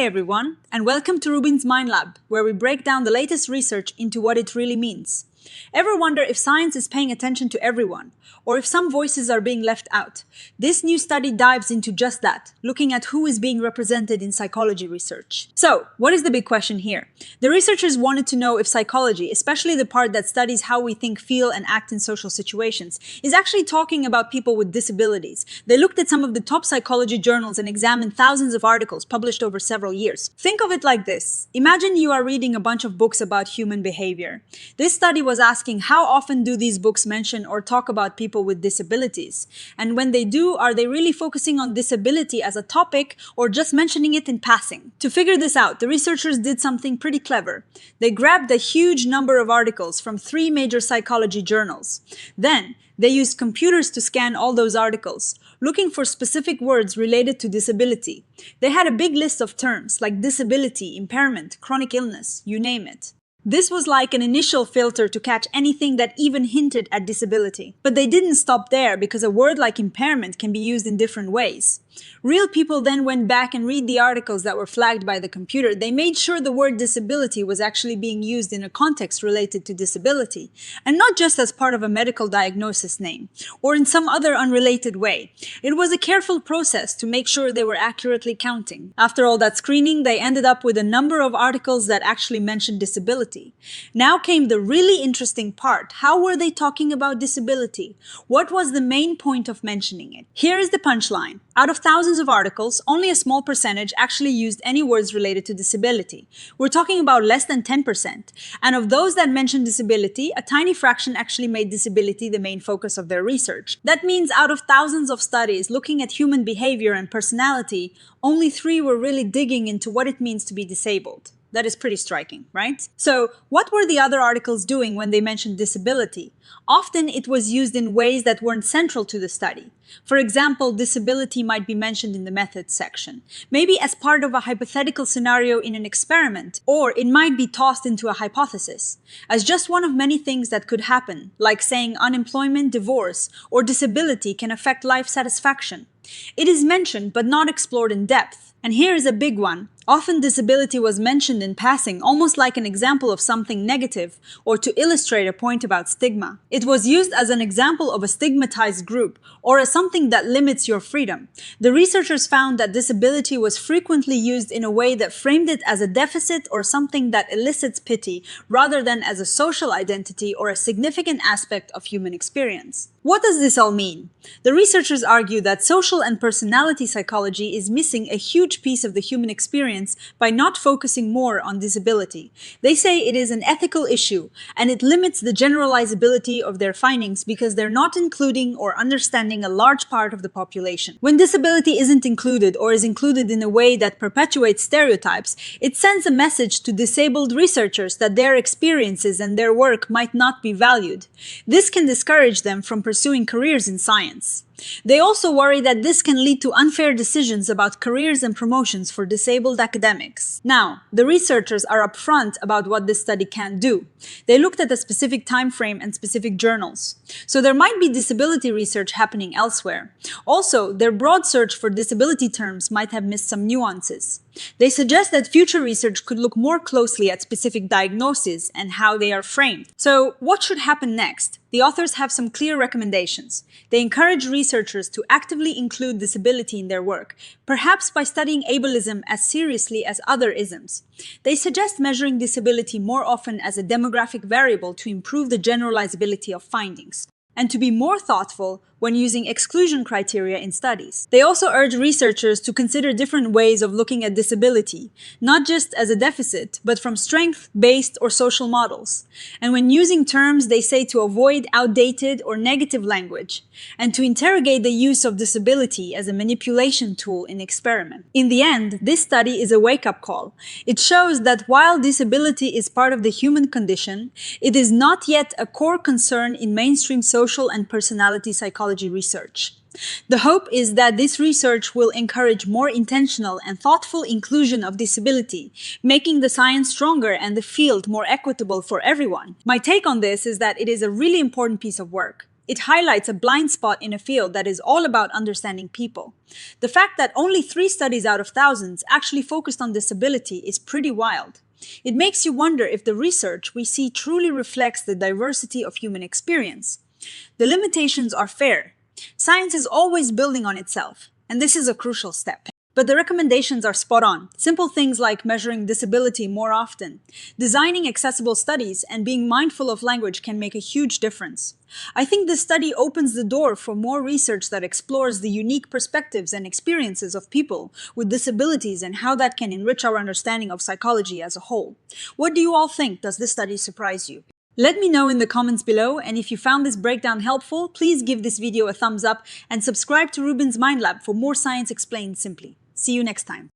Hey everyone, and welcome to Rubin's Mind Lab, where we break down the latest research into what it really means. Ever wonder if science is paying attention to everyone, or if some voices are being left out? This new study dives into just that, looking at who is being represented in psychology research. So, what is the big question here? The researchers wanted to know if psychology, especially the part that studies how we think, feel, and act in social situations, is actually talking about people with disabilities. They looked at some of the top psychology journals and examined thousands of articles published over several years. Think of it like this. Imagine you are reading a bunch of books about human behavior. This study was asking how often do these books mention or talk about people with disabilities? And when they do, are they really focusing on disability as a topic or just mentioning it in passing? To figure this out, the researchers did something pretty clever. They grabbed a huge number of articles from 3 major psychology journals. Then, they used computers to scan all those articles, looking for specific words related to disability. They had a big list of terms like disability, impairment, chronic illness, you name it. This was like an initial filter to catch anything that even hinted at disability. But they didn't stop there because a word like impairment can be used in different ways. Real people then went back and read the articles that were flagged by the computer. They made sure the word disability was actually being used in a context related to disability, and not just as part of a medical diagnosis name, or in some other unrelated way. It was a careful process to make sure they were accurately counting. After all that screening, they ended up with a number of articles that actually mentioned disability. Now came the really interesting part. How were they talking about disability? What was the main point of mentioning it? Here is the punchline. Out of thousands of articles, only a small percentage actually used any words related to disability. We're talking about less than 10%. And of those that mentioned disability, a tiny fraction actually made disability the main focus of their research. That means out of thousands of studies looking at human behavior and personality, only 3 were really digging into what it means to be disabled. That is pretty striking, right? So, what were the other articles doing when they mentioned disability? Often it was used in ways that weren't central to the study. For example, disability might be mentioned in the methods section, maybe as part of a hypothetical scenario in an experiment, or it might be tossed into a hypothesis, as just one of many things that could happen, like saying unemployment, divorce, or disability can affect life satisfaction. It is mentioned but not explored in depth. And here is a big one. Often disability was mentioned in passing, almost like an example of something negative, or to illustrate a point about stigma. It was used as an example of a stigmatized group, or as something that limits your freedom. The researchers found that disability was frequently used in a way that framed it as a deficit or something that elicits pity, rather than as a social identity or a significant aspect of human experience. What does this all mean? The researchers argue that social and personality psychology is missing a huge piece of the human experience by not focusing more on disability. They say it is an ethical issue, and it limits the generalizability of their findings because they're not including or understanding a large part of the population. When disability isn't included or is included in a way that perpetuates stereotypes, it sends a message to disabled researchers that their experiences and their work might not be valued. This can discourage them from pursuing careers in science. They also worry that this can lead to unfair decisions about careers and promotions for disabled academics. Now, the researchers are upfront about what this study can do. They looked at a specific time frame and specific journals. So there might be disability research happening elsewhere. Also, their broad search for disability terms might have missed some nuances. They suggest that future research could look more closely at specific diagnoses and how they are framed. So, what should happen next? The authors have some clear recommendations. They encourage researchers to actively include disability in their work, perhaps by studying ableism as seriously as other isms. They suggest measuring disability more often as a demographic variable to improve the generalizability of findings, and to be more thoughtful when using exclusion criteria in studies. They also urge researchers to consider different ways of looking at disability, not just as a deficit, but from strength-based or social models. And when using terms, they say to avoid outdated or negative language, and to interrogate the use of disability as a manipulation tool in experiment. In the end, this study is a wake-up call. It shows that while disability is part of the human condition, it is not yet a core concern in mainstream social and personality psychology research. The hope is that this research will encourage more intentional and thoughtful inclusion of disability, making the science stronger and the field more equitable for everyone. My take on this is that it is a really important piece of work. It highlights a blind spot in a field that is all about understanding people. The fact that only 3 studies out of thousands actually focused on disability is pretty wild. It makes you wonder if the research we see truly reflects the diversity of human experience. The limitations are fair. Science is always building on itself, and this is a crucial step. But the recommendations are spot on. Simple things like measuring disability more often, designing accessible studies, and being mindful of language can make a huge difference. I think this study opens the door for more research that explores the unique perspectives and experiences of people with disabilities and how that can enrich our understanding of psychology as a whole. What do you all think? Does this study surprise you? Let me know in the comments below, and if you found this breakdown helpful, please give this video a thumbs up and subscribe to Rubin's Mind Lab for more science explained simply. See you next time.